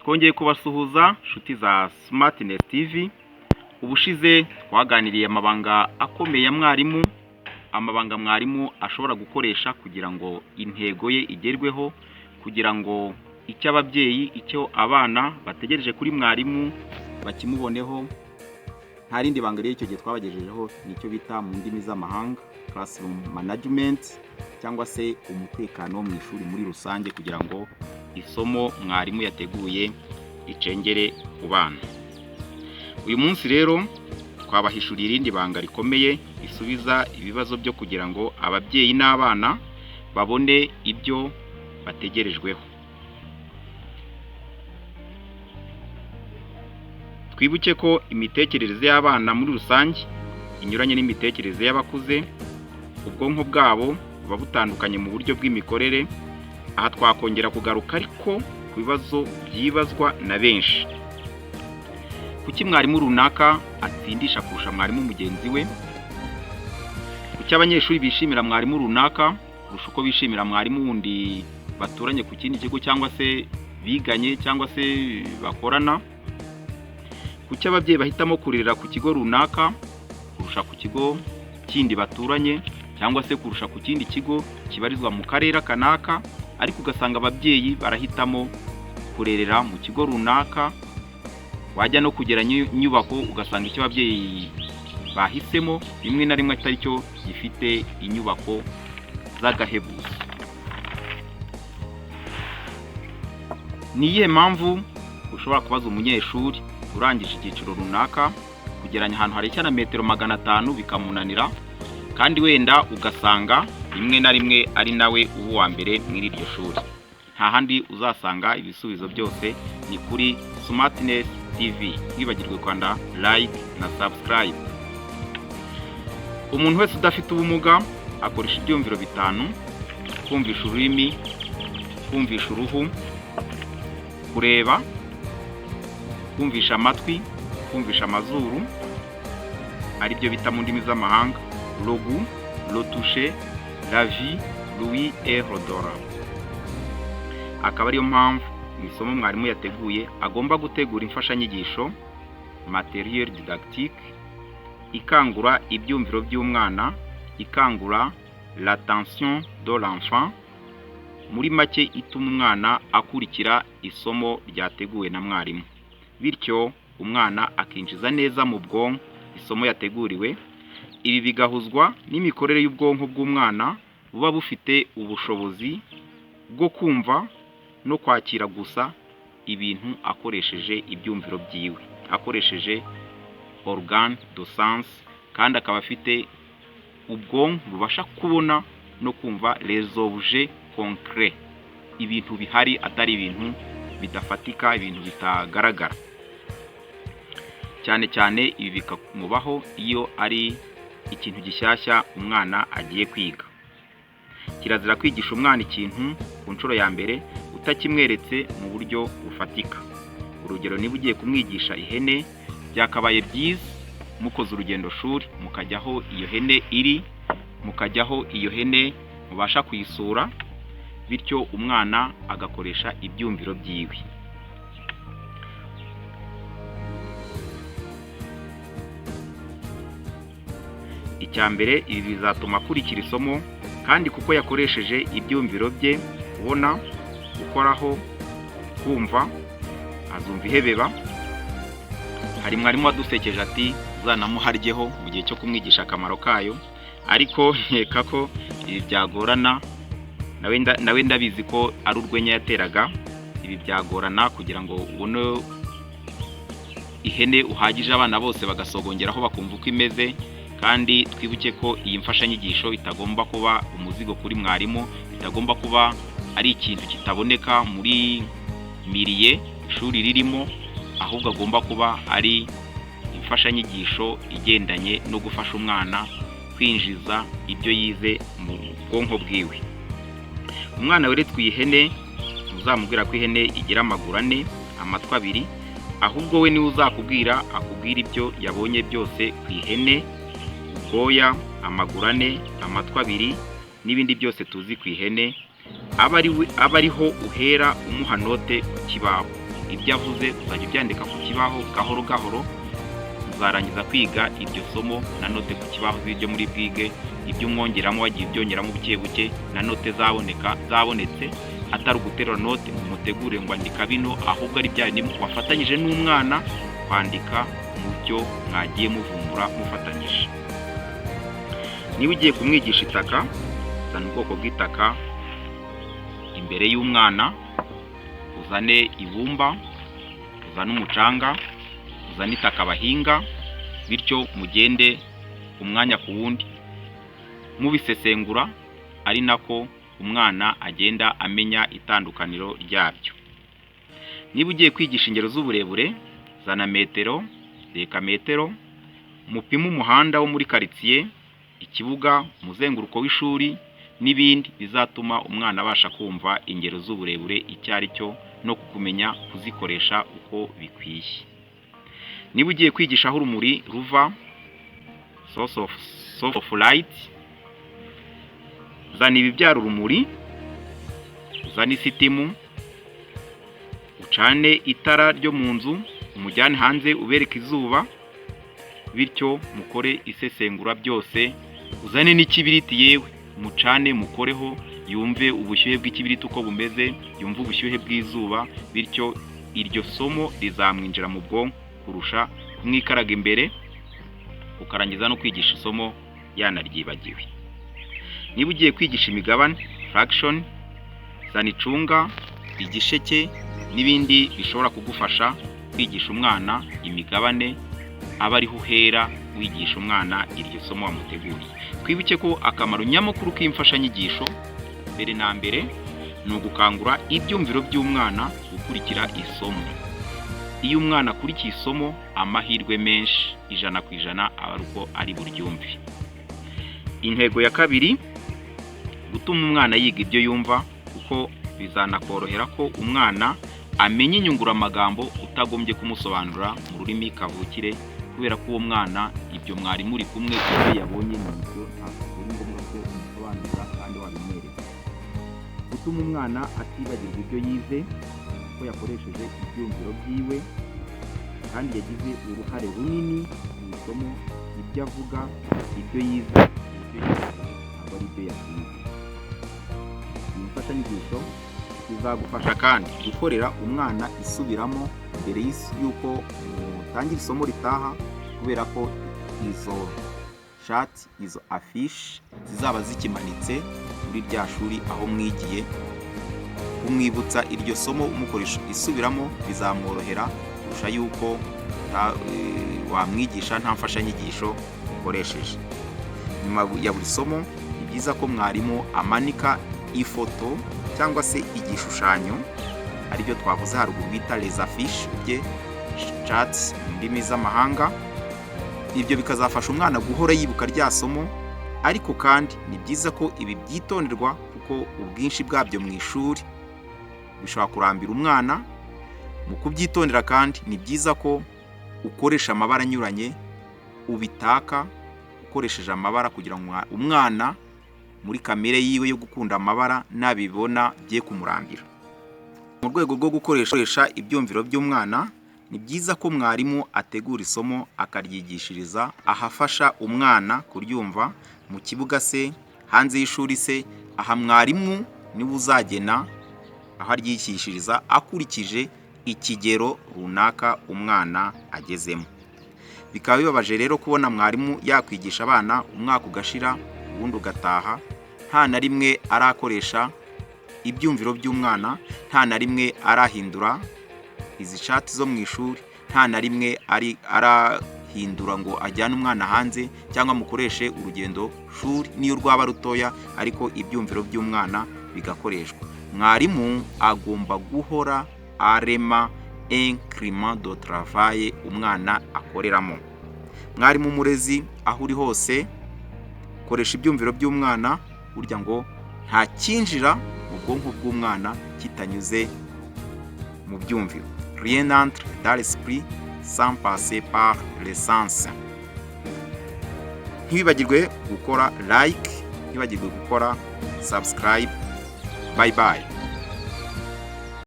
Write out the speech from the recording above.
Twongeye kubasuhuza nshuti za Smartness TV. Ubushize twaganiriye amabanga akomeye ya mwarimu, amabanga mwarimu ashobora gukoresha kugira ngo intego ye igerweho, kugira ngo icyo ababyeyi, icyo abana bategereje kuri mwarimu bakimuboneho. Nta rindi banga rero icyo gihe twabagejejeho nicyo bita mu ndimi z'amahanga classroom management, cyangwa se umutekano wo mu ishuri muri rusange, kugira ngo isomo mwarimu yateguye icengere ku bana. Uyu munsi rero twabahishuriye irindi banga rikomeye risubiza ibibazo byo kugira ngo ababyeyi n'abana babone ibyo bategerejweho. Twibuke ko imitekerereze y'abana muri rusange inyuranye n'imitekerereze y'abakuze. Ubwonko bwabo buba butandukanye mu buryo bw'imikorere. Aha twakongera kugaruka ariko ku bibazo byibazwa na benshi. Kuki mwarimu runaka atsindisha kurusha mwarimu mugenzi we? Kuki abanyeshuri bishimira mwarimu runaka kurusha uko bishimira mwarimu wundi baturanye ku kindi kigo, cyangwa se biganye, cyangwa se bakorana? Kuki ababyeyi bahitamo kurerera ku kigo runaka kurusha ku kigo kindi baturanye, cyangwa se kurusha ku kindi kigo kibarizwa mu karere kanaka, ariko ugasanga ababyeyi barahitamo kurerera mu kigo runaka? Wajya no kugeranya inyubako ugasanga icyo ababyeyi bahisemo rimwe na rimwe atari cyo gifite inyubako z'agahebuzo. Ni iyihe mpamvu ushobora kubaza umunyeshuri urangije icyiciro runaka kugeranya ahantu hareshya na metero 500 bikamunanira, kandi wenda ugasanga rimwe na rimwe ari nawe uwa mbere muri iryo shuri? Nta handi uzasanga ibisubizo byose ni kuri Smartness TV. Wibagirwe kwanda like na subscribe. Umuntu wese udafite ubumuga akoresha ibyumviro bitanu: kumvisha ururimi, kumvisha uruhu, kureba, kumvisha amatwi, kumvisha amazuru, ari byo bita mu ndimi z'amahanga le goût, le toucher, la vue, l'ouïe et l'odorat. Akaba ariyo mpamvu mu isomo mwarimu yateguye agomba gutegura imfashanyigisho matériel didactique ikangura ibyumviro by'umwana, ikangura l'attention de l'enfant, muri make ituma umwana akurikira isomo ryateguwe na mwarimu, bityo umwana akinjiza neza mu bwonko isomo yateguriwe. Ibi bigahuzwa n'imikorere y'ubwonko bw'umwana buba bufite ubushobozi bwo kumva no kwakira gusa ibintu akoresheje ibyumviro byiwe, akoresheje organe de sens, kandi akaba afite ubwonko bubasha kubona no kumva les objets concrets, ibintu bihari atari ibintu bidafatika, ibintu bitagaragara. Cyane cyane ibi bikamubaho iyo ari ikintu gishyashya umwana agiye kwiga. Kirazira kwigisha umwana ikintu ku nshuro ya mbere utakimweretse mu buryo bufatika. Urugero, niba ugiye kumwigisha ihene, byakabaye byiza mukoze urugendo shuri mukajyaho iyo hene iri, mukajyaho iyo hene mubasha kuyisura, bityo umwana agakoresha ibyumviro byiwe. Icyambere, ibi bizatuma akurikira isomo, kandi kuko yakoresheje ibyumviro bye: kubona, gukoraho, kumva, azumva ihebeba. Hari mwarimu wadusekeje ati uzanamuharyeho mu gihe cyo kumwigisha akamaro kayo, ariko nkeka ko ibi byagorana. Nawe ndabizi ko ari urwenya yateraga. Ibi byagorana kugira ngo ubone ihene uhagije abana bose bagasogongeraho bakumva uko imeze. Kandi twibuke ko iyi mfashanyigisho itagomba kuba umuzigo kuri mwarimu, itagomba kuba ari ikintu kitaboneka muri miriye ishuri ririmo, ahubwo agomba kuba ari imfashanyigisho igendanye no gufasha umwana kwinjiza ibyo yize mu bwonko bwiwe. Umwana weretswe ihene uzamubwira ko ihene igira amaguru 4, amatwi 2, ahubwo we niwe uzakubwira ibyo yabonye byose ku ihene: ubwoya, amaguru 4, amatwi 2 n'ibindi byose tuzi ku ihene. Aba ariho uhera umuha note ku kibaho. ibyo avuze uzajya ubyandika ku kibaho gahoro gahoro, uzarangiza kwiga iryo somo na note ku kibaho z'ibyo muri bwige, ibyo umwongeramo wagiye byongeramo buke buke, na note zabonetse atari uguterura note mutegure ngo andika bino, ahubwo ari bya bindi wafatanyije n'umwana kwandika mu byo mwagiye muvumbura mufatanyije. Niba ugiye kumwigisha itaka, uzana ubwoko bw'itaka imbere y'umwana, uzane ibumba, uzane umucanga, uzane itaka bahinga, bityo mugende umwanya ku wundi mubisesengura, ari nako umwana agenda amenya itandukaniro ryabyo. Niba ugiye kwigisha ingero z'uburebure, zana metero, dekametero, mupima umuhanda wo muri karitsiye, ikibuga, umuzenguruko w'ishuri n'ibindi bizatuma umwana abasha kumva ingero z'uburebure icyo ari cyo no kumenya kuzikoresha uko bikwiye. Niba ugiye kwigisha aho urumuri ruva, source of light, zana ibibyara urumuri, uzane isitimu, ucane itara ryo mu nzu, umujyane hanze ubereke izuba, bityo mukore isesengura byose, uzane n'ikibiriti yewe mucane mukoreho yumve ubushyuhe bw'ikibiriti uko bumeze, yumve ubushyuhe bw'izuba, bityo iryo somo rizamwinjira mu bwonko kurusha kumwikaraga imbere ukarangiza no kwigisha isomo yanaryibagiwe. Niba ugiye kwigisha imigabane, fraction, zana icunga, igisheke n'ibindi bishobora kugufasha kwigisha umwana imigabane, aba ariho uhera wigisha umwana iryo somo wamuteguriye. Twibuke ko akamaro nyamukuru k'imfashanyigisho mbere na mbere ni ugukangura ibyumviro by'umwana gukurikira isomo. Iyo umwana akurikiye isomo, amahirwe menshi 100% aba uko ari buryumve. Intego ya kabiri, gutuma umwana yiga ibyo yumva, kuko bizanakorohera ko umwana amenya inyunguramagambo utagombye kumusobanurira mu rurimi kavukire, kubera ko uwo mwana ibyo mwari muri kumwe ibyo yabonye n'ibyo ntabwo ngombwa ko umusobanurira kandi wabimwereka. Gutuma umwana atibagirwa ibyo yize ko yakoresheje ibyumviro byiwe kandi yagize uruhare runini mu isomo, ibyo avuga, ibyo yize, ntabwo ari ibyo yakize. Iyi mfashanyigisho izagufasha kandi gukorera umwana isubiramo mbere y'uko utangira isomo ritaha, kubera ko izo shati, izo affiche zizaba zikimanitse muri rya shuri aho mwigiye. Kumwibutsa iryo somo umukoresha isubiramo bizamworohera kurusha yuko wamwigisha nta mfashanyigisho ukoresheje. Nyuma ya buri somo ni byiza ko mwarimu amanika ifoto cyangwa se igishushanyo, aribyo twavuze haruguru bita les affiches bye charts mu ndimi z'amahanga. Ibyo bikazafasha umwana guhora yibuka rya somo, ariko kandi ni byiza ko ibi byitonderwa kuko ubwinshi bwabyo mu ishuri bishobora kurambira umwana. Mu kubyitondera kandi ni byiza ko ukoresha amabara anyuranye, ubitaka ukoresheje amabara kugira ngo umwana muri kamere yiwe yo gukunda amabara nabibona bye kumurambira. Mu rwego rwo gukoresha ibyumviro by'umwana, ni byiza ko mwarimu ategura isomo akaryigishiriza ahafasha umwana kuryumva, mu kibuga se, hanze y'ishuri se, aha mwarimu niwe uzagena aho aryigishiriza akurikije ikigero runaka umwana agezemo. Bikaba bibabaje rero kubona mwarimu yakwigisha abana umwaka ugashira ubundi ugataha nta na rimwe arakoresha ibyumviro by'umwana, nta na rimwe arahindura izi shati zo mu ishuri, nta na rimwe arahindura ngo ajyane umwana hanze cyangwa mukoreshe urugendo shuri niyo rwaba rutoya, ariko ibyumviro by'umwana bigakoreshwa. Mwarimu agomba guhora arema increment de travail umwana akoreramo. Mwarimu murezi aho uri hose, koresha ibyumviro by'umwana, burya ngo nta kinjira mu bwonko bw'umwana kitanyuze mu byumviro. Rien n'entre dans l'esprit sans passer par les sens. Ntibibagirwe gukora like, ntibibagirwe gukora subscribe. Bye bye.